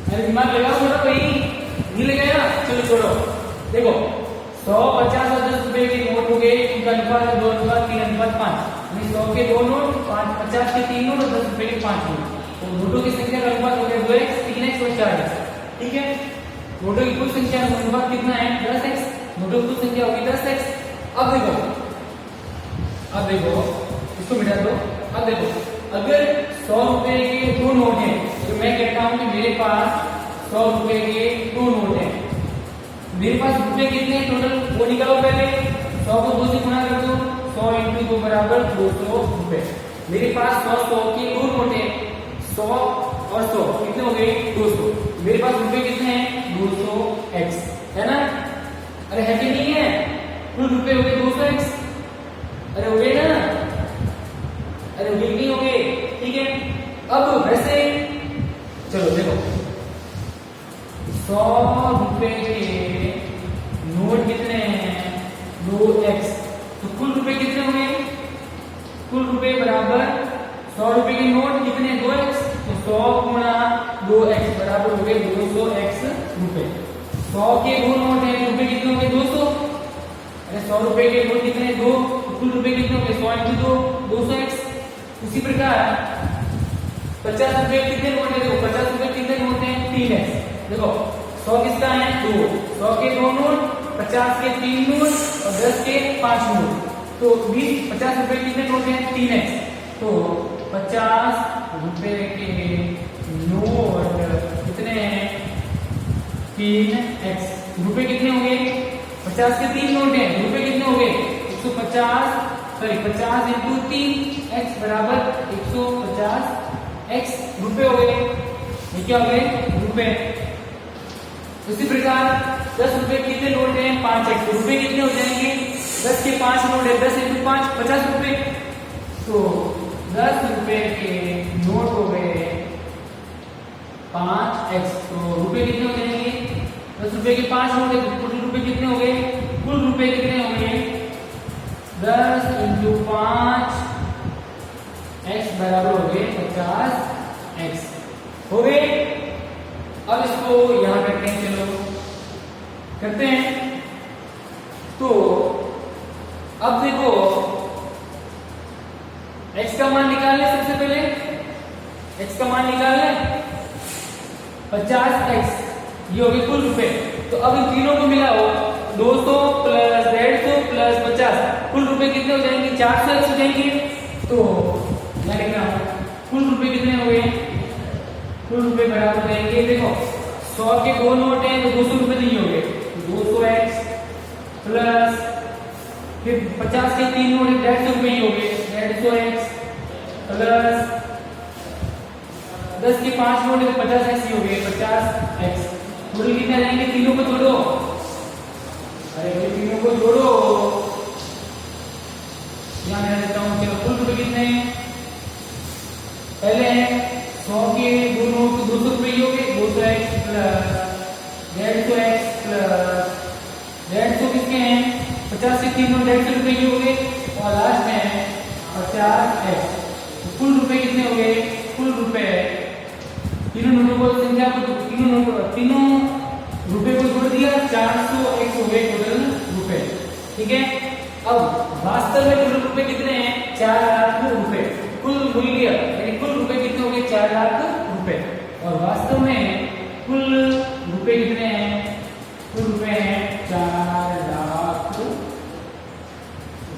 अरे दिमाग लगाओ थोड़ा भाई, नहीं लगाया ना, चलो छोड़ो। देखो 100, 50 और 10 रुपए के नोट हो गए, उनका अनुपात है 2 अनुपात 3 अनुपात 5, यानी 100 के 2 नोट, 50 के 3 नोट और 10 रुपए के 5 नोट। तो नोटों की संख्या का अनुपात हो गया 2x, 3x और 4x। ठीक है, नोटों की कुल संख्या का अनुपात कितना है 10x, नोटों की कुल संख्या होगी 10x। अब देखो इसको मिटा दो। अब देखो अगर 100 रुपए के 2 नोट हैं, तो मैं कहता हूं कि मेरे पास 100 रुपए के 2 नोट हैं। मेरे पास रुपए कितने हैं टोटल वो निकालो पहले। 100 को 2 से गुणा कर दो, 100 × 2 बराबर 200 रुपए। मेरे पास 100 के 2 नोट हैं, 100 और 100 कितने हो गए 200। मेरे पास रुपए कितने हैं 200x, है ना। अरे है कि नहीं है, कुल रुपए हो गए 200x। अरे हो गए ना, अरे हो गए नहीं हो गए। ठीक है, अब वैसे चलो देखो 100 रुपए के नोट कितने हैं 2x, तो कुल रुपए कितने हो गए, कुल रुपए बराबर 100 रुपए के नोट कितने 2x, तो 100 गुणा 2x बराबर हो गए 200x रुपए। 100 के 2 नोट हैं, रुपए कितने हो गए 200। अरे 100 रुपए के नोट कितने 2, तो कुल रुपए कितने हो गए 100 × 2 200x। उसी प्रकार 50 रुपए कितने नोट है, देखो 50 रुपए कितने नोट हैं 3x। देखो 100 किसका है 2, 100 के 2 नोट, 50 के 3 नोट और 10 के 5 नोट, तो 50 रुपए कितने नोट हैं 3x। तो 50 रुपए के नोट कितने हैं 3x। रुपए कितने हो गए 50 के 3 नोट हैं, रुपए कितने हो गए 150, सॉरी 50 × 3 x बराबर 150x रुपए हो गए। ये क्या हो गए रुपए। उसी प्रकार 10 रुपए कितने नोट हैं 5x, तो रुपए कितने हो जाएंगे 10 के 5 नोट है, 10 × 5 50 रुपए। तो 10 रुपए के नोट हो गए 5x, तो रुपए कितने हो जाएंगे 10 रुपए के 5 नोट है, तो कुल रुपए कितने हो गए, कुल रुपए कितने हो गए 10 × 5 x बराबर हो गए 50x हो गए। अब इसको यहां करते हैं, चलो करते हैं। तो अब देखो x का मान निकाल ले, सबसे पहले x का मान निकाल ले 50x, ये हो गए कुल रुपए। तो अब इन तीनों को मिलाओ 200 प्लस 150 प्लस 50, कुल रुपए कितने हो जाएंगे 400x हो जाएंगे। तो मैं लिख रहा हूं कुल रुपए कितने हो गए, कुल रुपए बराबर हो जाएंगे, देखो 100 के 2 नोट हैं तो 200 रुपए नहीं हो गए, 200x प्लस फिर 50 के 3 नोट 150 रुपए ही हो गए, 150x प्लस 10 के 5 नोट 50x ही हो गए, 50x। टोटल कितने आ जाएंगे, तीनों को जोड़ो, अरे भाई तीनों को जोड़ो, यहां मैं देता हूं। चलो कुल रुपए कितने हैं, पहले 100 के 2 नोट 200 रुपए ही हो गए, 200x प्लस 150x प्लस 150 किसके हैं 50 के 3 नोट 150 रुपए ही हो गए, और लास्ट में 50x। तो कुल रुपए कितने हो गए, कुल रुपए तीनों नोटों को संख्या को तीनों रुपए को जोड़ दिया 400x हो गए टोटल रुपए। ठीक है, अब वास्तव में टोटल रुपए कितने हैं 4 लाख रुपए। कुल मूल्य यानी कुल रुपए कितने हो गए 4 लाख रुपए, और वास्तव में कुल रुपए कितने हैं, कुल रुपए हैं 4 लाख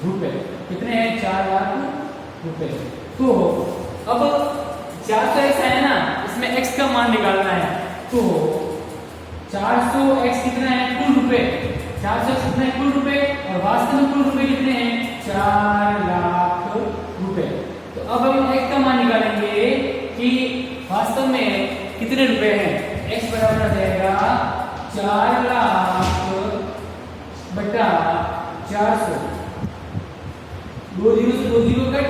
रुपए। कितने हैं 4 लाख रुपए। तो अब 400x है ना, इसमें x का मान निकालना है। तो 400x कितना है कुल रुपए, 400x कितना है कुल रुपए, और वास्तव में कुल रुपए कितने हैं 4 लाख रुपए। तो अब हम x का मान निकालेंगे कि वास्तव में कितने रुपए हैं। x बराबर आ जाएगा 4 लाख बटा 400, 2 जीरो से 2 जीरो कट,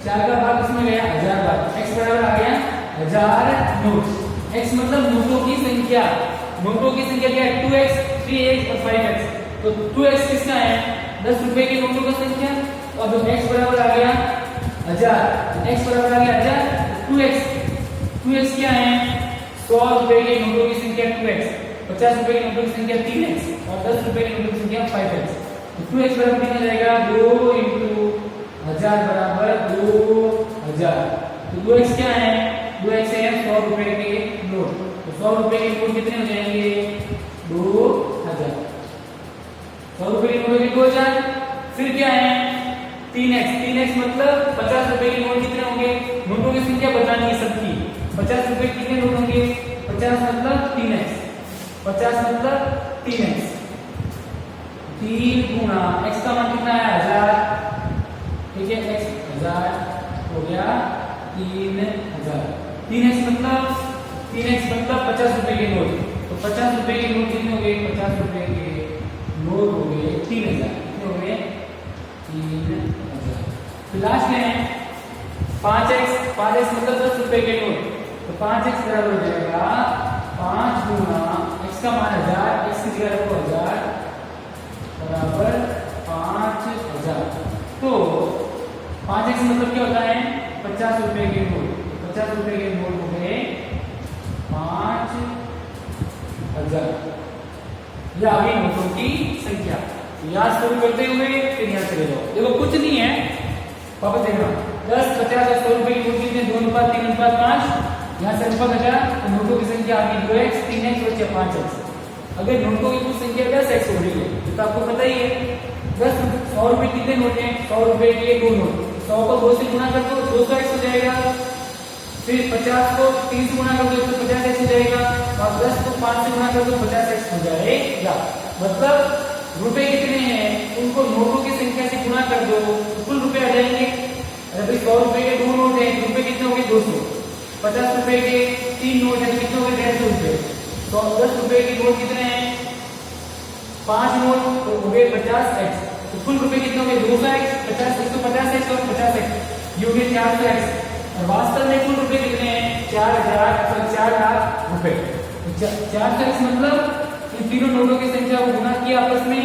4 का भाग इसमें गया 1000 बार, x बराबर आ गया 1000 नोट। x मतलब नोटों की संख्या, नोटों की संख्या क्या है 2x 3x और 5x। तो 2x किसका है 10 रुपए के नोटों की संख्या, और जो x बराबर आ गया 1000, x बराबर आ गया 1000, 2x क्या है 100 रुपए के नोटों की संख्या 2x, 50 रुपए के नोटों की संख्या 3x और 10 रुपए के नोटों की संख्या 5x। तो 2x बराबर कितना जाएगा 2 into 1000 बराबर 2000। तो 2x क्या है 2x है 100 रुपए के नोट। तो 100 रुपए के नोट कितने हो जाएंगे 2000। 100 रुपए के नोट 2000। फिर क्या है 3x मतलब 50 रुपए के नोट कितने होंगे नोटों की संख्या बतानी है सबकी। 50 रुपए कितने नोट होंगे 50 मतलब 3x 50 मतलब 3x 3 गुना x का मान कितना है 1000। ठीक है x 1000 हो गया 3000। 3x मतलब 50 रुपए के नोट। तो 50 रुपए के नोट कितने हो गए 50 रुपए के नोट हो गए 3000। कितने हो गए 3000। फिर लास्ट में 5x मतलब 10 रुपए के नोट। तो 5x बराबर हो जाएगा 5 गुना x का मान 1000 x की जगह रखो 1000 बराबर 5000। तो 5x मतलब क्या होता है 50 रुपए के नोट। 50 रुपए के नोट हो गए 5000। यह आ गई नोटों की संख्या। याद शुरू करते हुए फिर यहाँ चले जाओ। देखो कुछ नहीं है वापस देखना 10 50 और 100 रुपए की नोट कितने 2 अनुपात 3 अनुपात 5। यहाँ से अनुपात हटा तो नोटों की संख्या आ गई 2x 3x और 5x। अगर नोटों की कुल संख्या 10x हो रही है तो आपको पता ही है 100 रुपए कितने नोट हैं 100 रुपए के 2 नोट। 100 को 2 से गुणा कर दो 200x हो जाएगा। फिर 50 को 3 से गुणा कर दो तो 50x हो जाएगा और 10 को 5 से गुणा कर दो 50x हो जाएगा। मतलब रुपए कितने हैं उनको नोटों की संख्या से गुणा कर दो तो कुल रुपए आ जाएंगे। अरे भाई 100 रुपए के 2 नोट हैं रुपए कितने हो गए 200। 50 रुपए के 3 नोट हैं कितने हो गए 150 रुपए। तो 10 रुपए के नोट कितने हैं 5 नोट तो हो गए 50x। तो कुल रुपए कितने हो गए 200x 50 150x और 50x ये हो गए 400x। और वास्तव में कुल रुपए कितने हैं 4 लाख रुपए। 400x मतलब इन तीनों नोटों की संख्या को गुना किया आपस में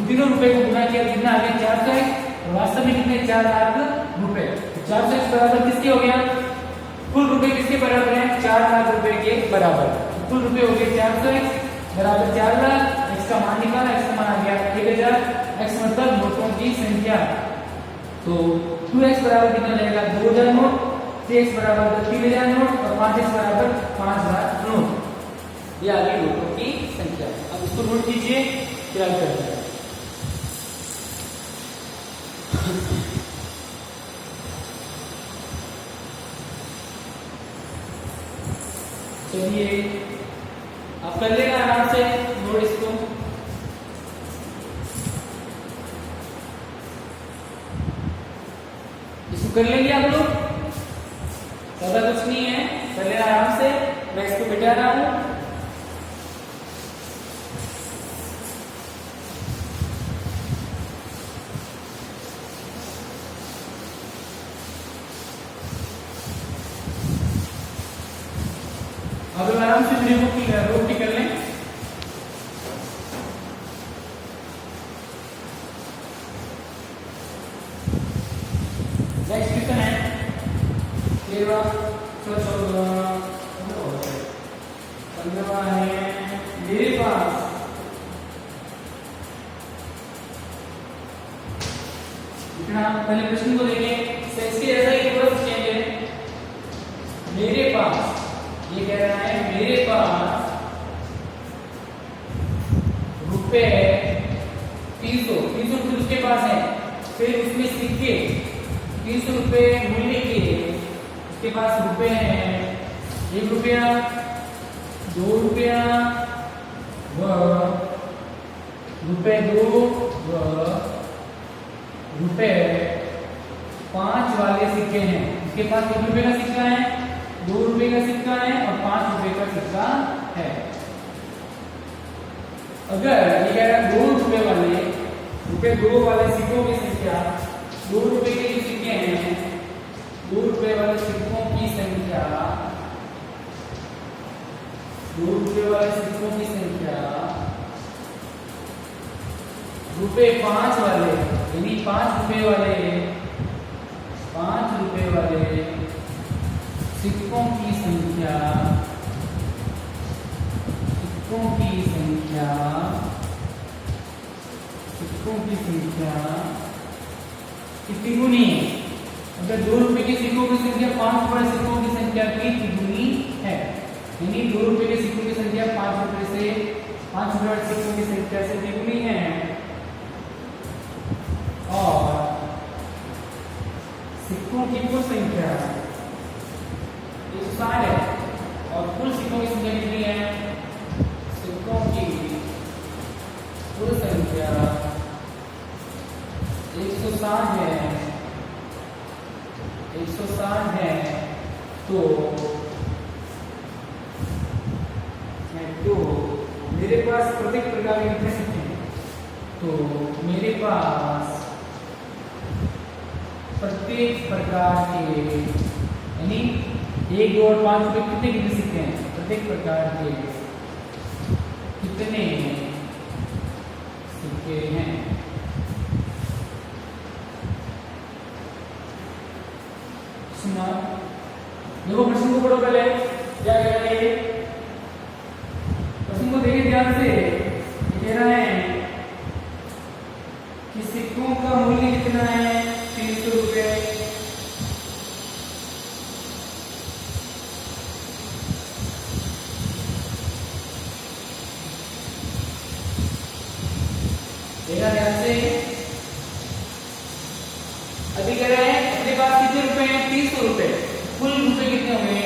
तीनों रुपए को गुना किया कितना आ गया 400x और वास्तव में कितने 4 लाख रुपए। 400x बराबर किसके हो गया कुल रुपए किसके बराबर है 4 लाख रुपए के बराबर। तो कुल रुपए हो गए 400x बराबर 4 लाख। x का मान निकाला x का मान आ गया 1000। x मतलब नोटों की संख्या। तो 2x बराबर कितना जाएगा 2000 नोट 3x बराबर 3000 नोट और 5x बराबर 5000 नोट। ये आ गई नोटों की संख्या। अब इसको नोट कीजिए क्या करते हैं। चलिए आप कर लेना आराम से नोट इसको। कर लेंगे आप लोग ज्यादा कुछ नहीं है कर लेना आराम से। मैं इसको मिटा रहा हूं। अब आराम से मेरे को की कर लें। नेक्स्ट क्वेश्चन है 15 है मेरे पास लिखना। पहले प्रश्न को देखें इसके ऐसा ही रिवर्स चेंज है। मेरे पास ये कह रहा है मेरे पास रुपए 300 रुपए उसके पास है। फिर उसमें सिक्के 300 रुपए मूल्य के उसके पास रुपए हैं 1 रुपया 2 रुपया व रुपए 2 व रुपए 5 वाले सिक्के हैं। उसके पास 1 रुपए का सिक्का है 2 रुपए का सिक्का है और 5 रुपए का सिक्का है। अगर ये कह रहा है 2 रुपए वाले रुपए 2 वाले सिक्कों की संख्या 2 रुपए के जो सिक्के हैं 2 रुपए वाले सिक्कों की संख्या 2 रुपए वाले सिक्कों की संख्या रुपए 5 वाले यानी 5 रुपए वाले सिक्कों की संख्या सिक्कों की संख्या कितनी गुनी है? अगर 2 रुपए के सिक्कों की संख्या 5 रुपए सिक्कों की संख्या की तिगुनी है, यानी 2 रुपए के सिक्कों की संख्या 5 रुपए सिक्कों की संख्या से तिगुनी है और सिक्कों की कुल संख्या 160 है और कुल सिक्कों की संख्या कितनी है? सिक्कों की कुल संख्या 160 है, 160 है। तो मेरे पास प्रत्येक प्रकार के कितने सिक्के हैं? तो मेरे पास प्रत्येक प्रकार के यानी 1, 2 और 5 रुपए कितने सिक्के हैं? प्रत्येक प्रकार के कितने सिक्के हैं? सुना, देखो प्रश्न को पढ़ो पहले, क्या कह रहा है? प्रश्न को देखिए ध्यान से। कह रहा है कि सिक्कों का मूल्य कितना है? 300 रुपए। देखा ध्यान से। अभी कह रहे हैं अपने पास कितने रुपए हैं? 300 रुपए। कुल रुपए कितने हो गए?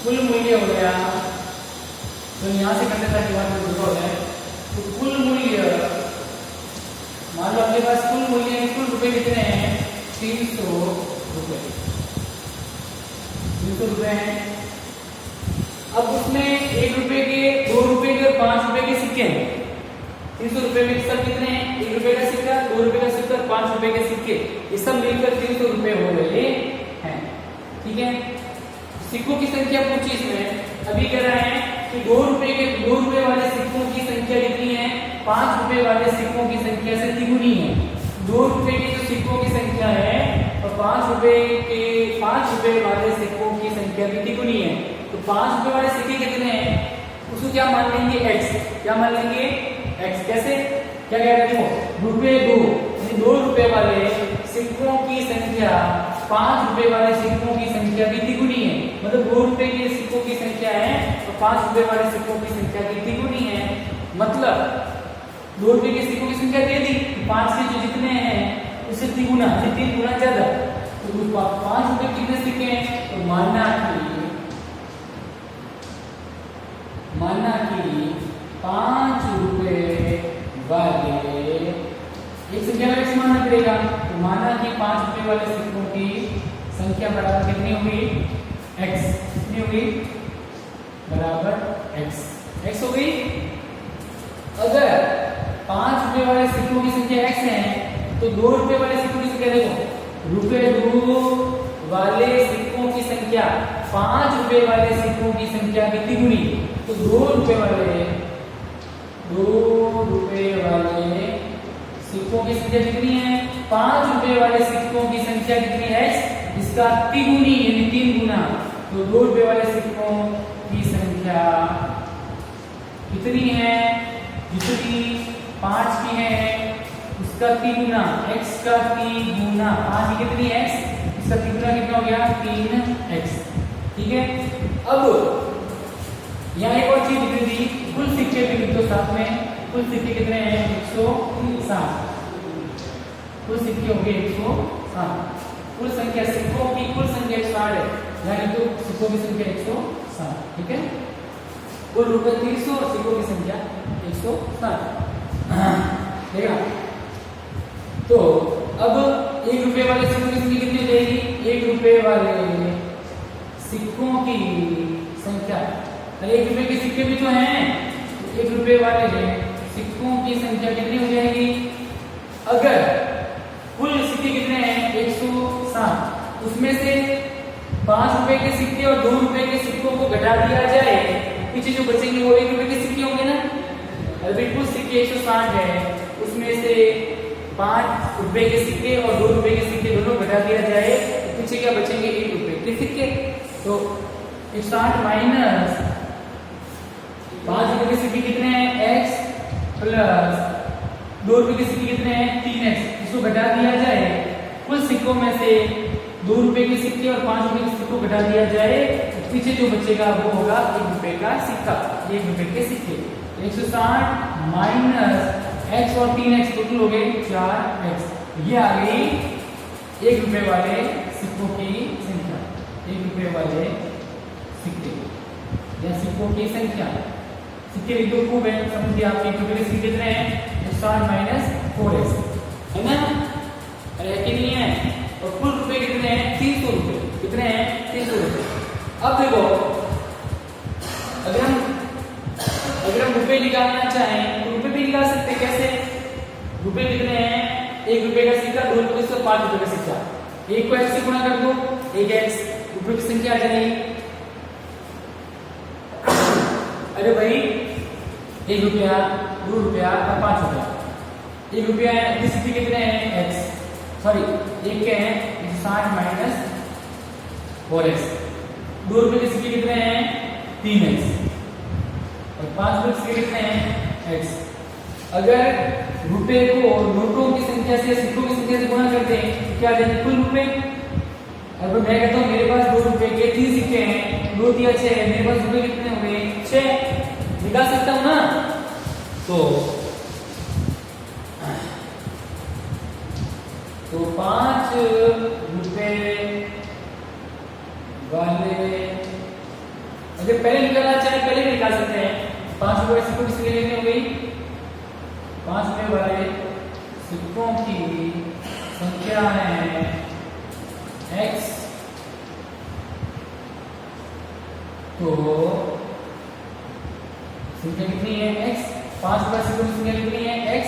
कुल मूल्य हो गया, तो यहां से करने का दिमाग में हो जाए तो कुल मूल्य, मान लो अपने पास कुल मूल्य है, कुल रुपए कितने हैं? 300 रुपए। 300 रुपए हैं। अब उसमें 1 रुपए के, 2 रुपए के और 5 रुपए के सिक्के हैं। 300 रुपए में सब कितने हैं? 1 रुपए का सिक्का, 2 रुपए का सिक्का और 5 रुपए के सिक्के, ये सब मिलकर 300 रुपए हो गए हैं। ठीक है, सिक्कों की संख्या पूछी इसमें। अभी कह रहा है कि 2 रुपए वाले सिक्कों की संख्या कितनी है? 5 रुपए वाले सिक्कों की संख्या से तिगुनी है। 2 रुपए के जो सिक्कों की संख्या है और 5 रुपए वाले सिक्कों की संख्या भी तिगुनी है। तो 5 रुपए वाले सिक्के कितने हैं? उसको क्या मान लेंगे? x। क्या मान लेंगे? x। कैसे? क्या कह रहे हो? रुपए 2, यानी 2 रुपए वाले सिक्कों की संख्या 5 रुपए वाले सिक्कों की संख्या की तिगुनी है। मतलब 2 रुपए के सिक्कों की संख्या है तो 5 रुपए वाले सिक्कों की संख्या की तिगुनी है। मतलब 2 रुपए के सिक्कों की संख्या दे दी, 5 के जो जितने हैं उससे तिगुना, 3 गुना ज्यादा। तो 5 रुपए कितने सिक्के हैं? तो मानना कि 5 रुपए वाले एक संख्या का x मानना पड़ेगा। तो माना कि 5 रुपए वाले सिक्कों की संख्या बराबर कितनी होगी? x। कितनी होगी? बराबर x हो गई। अगर 5 रुपए वाले सिक्कों की संख्या x है तो 2 रुपए वाले सिक्कों की संख्या देखो, रुपए 2 वाले सिक्कों की संख्या 5 रुपए वाले सिक्कों की संख्या कितनी गुनी? तो 2 रुपए वाले सिक्कों की संख्या कितनी है? 5 रुपए वाले सिक्कों की संख्या कितनी है? इसका तिगुनी यानी 3 गुना। तो 2 रुपए वाले सिक्कों की संख्या कितनी है? जितनी 5 की है उसका 3 गुना, x का 3 गुना। 5 की कितनी x? इसका 3 गुना कितना हो गया? 3x। ठीक है, अब यहाँ एक और चीज लिख दी, कुल सिक्के भी लिख दो साथ में। कुल सिक्के कितने हैं? 160। कुल सिक्के हो गए 160। कुल संख्या सिक्कों की कुल संख्या 160 है, यानी तो सिक्कों की संख्या 160। ठीक है, कुल रुपए 300 और सिक्कों की संख्या 160। ठीक है, तो अब 1 रुपए वाले सिक्कों की संख्या कितनी हो जाएगी? 1 रुपए वाले सिक्कों की संख्या, 1 रुपए के सिक्के भी तो हैं, 1 रुपए वाले सिक्कों की संख्या कितनी हो जाएगी? अगर कुल सिक्के कितने हैं? 160, उसमें से 5 रुपए के सिक्के और 2 रुपए के सिक्कों को घटा दिया जाए, पीछे जो बचेंगे वो 1 रुपए के सिक्के होंगे ना। अभी कुल सिक्के 160 है, उसमें से 5 रुपए के सिक्के और 2 रुपए के सिक्के दोनों घटा दिया जाए, तो पीछे क्या बचेंगे? 1 रुपए के सिक्के। तो 160 माइनस 5 सिक्के कितने हैं x प्लस 2 रुपए के सिक्के कितने हैं 3x। इसको घटा दिया जाए, कुल सिक्कों में से 2 रुपए के सिक्के और 5 रुपए के सिक्कों घटा दिया जाए, तो पीछे जो बचेगा वो होगा 1 रुपए का सिक्का, 1 रुपए के सिक्के। 160 माइनस x और 3x टोटल हो गए 4x। ये आ गई 1 रुपए वाले सिक्कों की संख्या, 1 रुपए वाले सिक्के या सिक्कों की संख्या। सिक्के भी दो खूब है, समझिए आपके 1 रुपए के सिक्के कितने हैं 160 माइनस 4x है ना, अरे कि नहीं है। और कुल रुपए कितने हैं 300 रुपए, कितने हैं 300 रुपए। अब देखो अगर हम रुपए निकालना चाहें तो रुपए भी निकाल सकते हैं। कैसे? रुपए कितने हैं 1 रुपए का सिक्का, 2 रुपए का 5 रुपए का सिक्का, एक को x से गुणा कर दो, 1x रुपए की संख्या आ जाएगी। अरे भाई 1 रुपया 2 रुपया और 5 रुपया, 1 रुपया है सिक्के कितने हैं x, सॉरी 1 के हैं 160 माइनस 4x। 2 रुपए के सिक्के कितने हैं 3x और 5 रुपए के सिक्के कितने हैं x। अगर रुपए को नोटों की संख्या से सिक्कों की संख्या से गुणा करते हैं तो क्या आ जाएगा कुल रुपए। अगर मैं कहता हूँ मेरे पास 2 रुपए के 3 सिक्के हैं, 2 दिया 6 है, मेरे पास रुपए कितने हो गए 6, निकाल सकता हूँ ना। तो 5 रुपए वाले अगर पहले निकालना चाहे पहले भी निकाल सकते हैं। 5 रुपए सिक्कों की संख्या कितनी हो गई, 5 रुपए वाले सिक्कों की संख्या है x। तो संख्या कितनी है x, 5 रुपए सिक्कों की संख्या कितनी है x।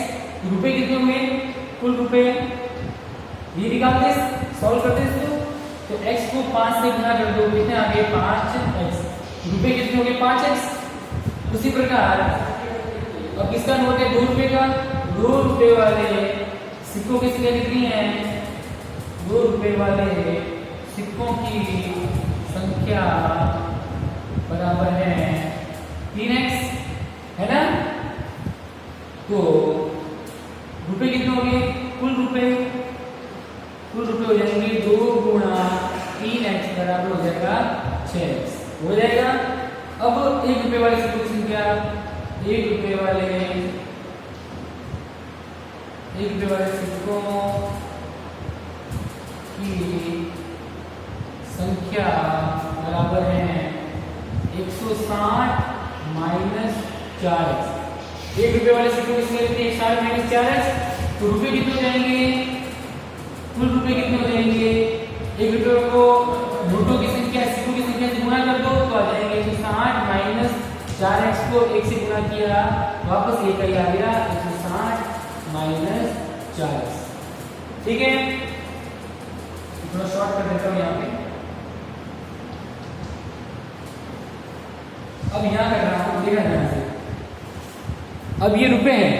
रुपए कितने हुए कुल रुपए, ये निकालते सॉल्व करते इसको, तो x को 5 से गुणा कर दो, कितने आ गए 5x। रुपए कितने हो गए 5x। उसी प्रकार अब किसका नोट है 2 रुपए का, 2 रुपए वाले सिक्कों की संख्या कितनी है, 2 रुपए वाले सिक्कों की संख्या बराबर है 3x है ना। तो रुपए कितने हो गए कुल रुपए हो जाएंगे 2 गुणा 3x बराबर हो जाएगा 6x हो जाएगा। अब 1 रुपए वाले सिक्कों की संख्या, 1 रुपए वाले सिक्कों की संख्या बराबर है 160 माइनस 4x। 1 रुपए वाले सिक्कों की संख्या कितनी 160 माइनस 4x। तो रुपए कितने हो जाएंगे कुल रुपए कितने हो जाएंगे, 1 रुपए को नोटों की संख्या सिक्कों की संख्या से गुणा कर दो तो आ जाएंगे 160 माइनस 4x को 1 से गुणा किया वापस ये कहीं आ गया 160 माइनस 4x। ठीक है, थोड़ा शॉर्ट कर देता हूं यहाँ पे। अब यहाँ कर रहा हूं, देखा ध्यान से। अब ये रुपए हैं,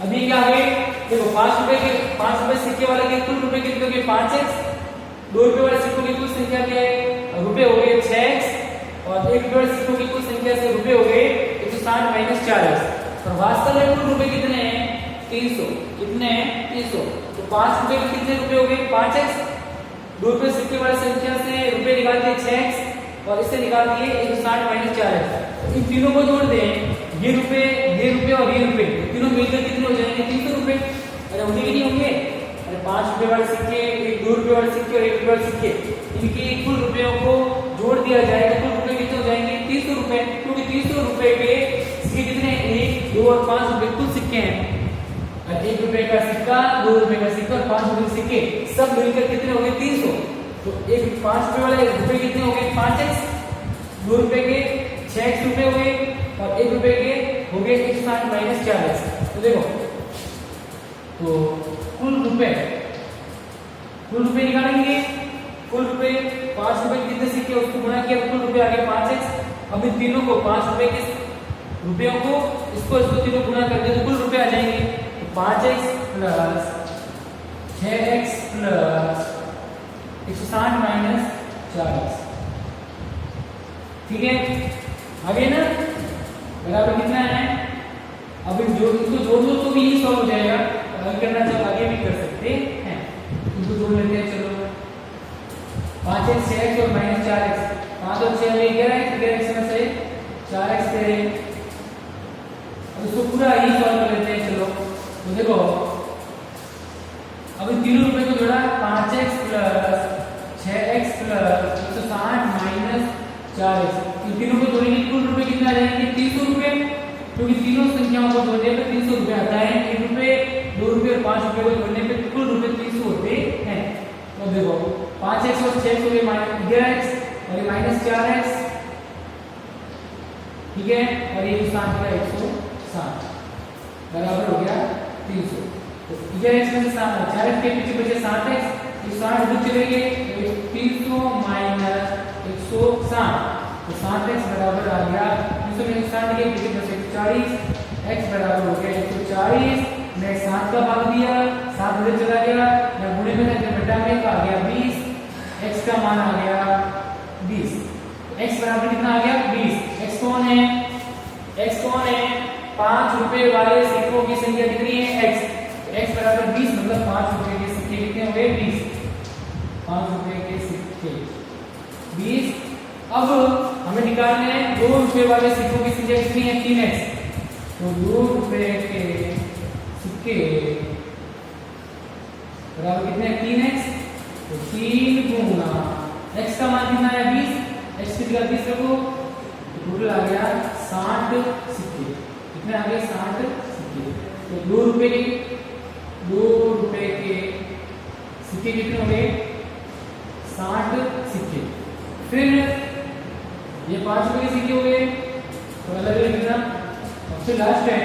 अब ये क्या गए देखो 5 रुपए सिक्के वाले के कुल रुपए कितने हो गए 5x। 2 रुपए वाले सिक्कों की कुल संख्या क्या है रुपए हो गए 6x और 1 रुपए वाले सिक्कों की कुल संख्या से रुपए हो गए 160 माइनस 4x। और वास्तव में कुल रुपए कितने हैं 300, कितने हैं 300। तो 5 रुपए के कितने रुपए हो गए 5x। 2 रुपए सिक्के वाले संख्या से रुपए निकाल दिए 6x और इससे निकाल दिए 160 माइनस 4x। इन तीनों को जोड़ दें, ये रुपए और ये रुपए तीनों मिलकर कितने हो जाएंगे 300 रुपए। अरे होंगे कि नहीं होंगे, अरे 5 रुपए वाले सिक्के, 2 रुपए वाले सिक्के और 1 रुपए वाले सिक्के, इनके कुल रुपयों को जोड़ दिया जाए तो कुल रुपए कितने हो जाएंगे 300 रुपए। क्योंकि 300 रुपए के सिक्के कितने 1, 2 और 5 रुपए कुल सिक्के हैं। 1 रुपए का सिक्का, 2 रुपए का सिक्का और 5 रुपए के सिक्के सब मिलकर कितने हो गए 300। तो 5 रुपए वाले रुपए कितने हो गए 5x। 2 रुपए के 6x रुपए हो गए और 1 रुपए के हो गए 160 माइनस 4x। तो देखो तो कुल रुपए निकालेंगे। कुल रुपए 5 रुपए के कितने सिक्के उसको गुणा किया तो कुल रुपए आ गए 5x। अब इन तीनों को 5 रुपए के रुपयों को इसको तीनों गुणा कर दे तो कुल रुपए आ जाएंगे। तो 5x plus 6x plus 160 minus 4x। ठीक है, आगे ना बराबर कितना है, अब जो इसको जोड़ दो तो भी ये सॉल्व हो जाएगा, हल करना चाहो आगे भी कर सकते हैं। इनको जोड़ लेते हैं, चलो 5x 6x और माइनस 4x, 5 और 6 में 11x में से 4x करें, अब इसको पूरा ही सॉल्व कर लेते हैं। चलो तो देखो अब इन तीनों रुपए को जोड़ा, 5x plus 6x plus 160 minus 4x, इन तीनों को जोड़ेंगे कुल रुपए कितना आ जाएंगे 300 रुपए, क्योंकि तीनों संख्याओं को जोड़ने पे 300 रुपए आता है। 1 रुपए 2 रुपए और 5 रुपए को जोड़ने पे कुल रुपए 300 होते हैं। तो देखो 5x और 6x हो गए माइनस 11x और ये माइनस 4x, ठीक है, और ये 60 का 160 बराबर हो गया 300। तो 11x में से 4x के पीछे बचे 7x, तो 60 दूर चले गए, 300 माइनस 160, तो 7x बराबर आ गया 300 में 60 के पीछे बचे 40, x बराबर हो गया 140 में 7 का भाग दिया, 7 उधर चला गया, या गुणे में जब बटा में आ गया 20, x का मान आ गया 20, x बराबर कितना आ गया 20। x कौन है, x कौन है, 5 रुपए वाले सिक्कों की संख्या कितनी है x, x बराबर 20, मतलब 5 रुपए के सिक्के कितने हुए 20, 5 रुपए के सिक्के 20। अब हमें निकालने हैं 2 रुपए वाले सिक्कों की संख्या कितनी है 3x, तो 2 रुपए के सिक्के बराबर कितने हैं 3x, तो 3 गुना x का मान कितना है 20, x की जगह 20 रखो, तो टोटल आ गया 60 सिक्के, कितने आ गए 60 सिक्के। तो 2 रुपए के सिक्के कितने हो गए 60 सिक्के। फिर ये 5 रुपए के सिक्के हो गए, तो अलग अलग लिखना, और फिर लास्ट है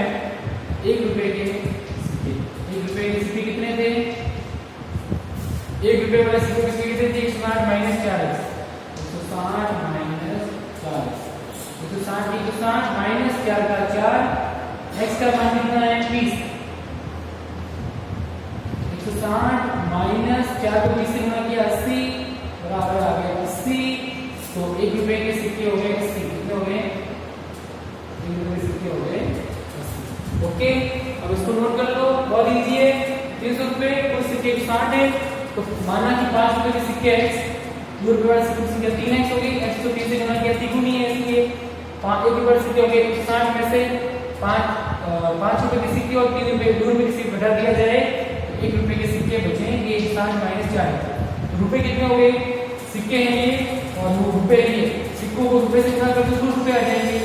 1 रुपए के सिक्के। 1 रुपए के सिक्के कितने थे, 1 रुपए वाले सिक्कों के सिक्के कितने थे 160 माइनस 40, 160 माइनस 40, 160 की 160 माइनस 4 का 4, x का मान कितना है 20, 160 माइनस 4 को 20 से गुणा किया 80 बराबर आ गया 80, तो 1 रुपए के सिक्के हो गए 80, कितने हो गए 1 रुपए के सिक्के हो गए 80। ओके, अब इसको नोट कर लो, बहुत इजी है। 300 रुपए कुल सिक्के 60 है, तो माना कि 5 रुपए के सिक्के x, 2 रुपए वाले सिक्के की संख्या 3x हो गई, x को 3 से गुणा किया 3 गुनी है, इसलिए 1 रुपए वाले सिक्के हो गए 160 में से 5 रुपए के सिक्के और 3 रुपए 2 रुपए के सिक्के घटा दिया जाए, 1 रुपए के सिक्के बचे ये 60 माइनस 40, रुपए कितने हो गए, सिक्के हैं ये और रुपए हैं ये, सिक्कों को रुपए से गुणा करके कुल रुपए आ जाएंगे,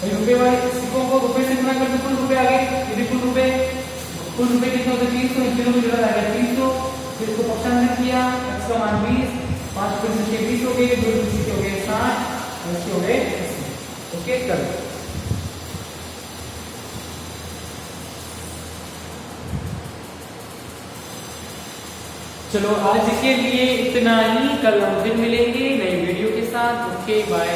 भाई रुपए वाले सिक्कों को रुपए से गुणा करके कुल रुपए आ गए, ये कुल रुपए कितने होते 300, इन तीनों को जोड़ा आ गया 300, फिर इसको पक्षांतर किया, x का मान 20, 5 रुपए सिक्के 20 हो गए, 2 रुपए सिक्के हो गए 60 और इसके हो गए 80। ओके, करो। चलो आज के लिए इतना ही, कल हम फिर मिलेंगे नई वीडियो के साथ। Okay bye.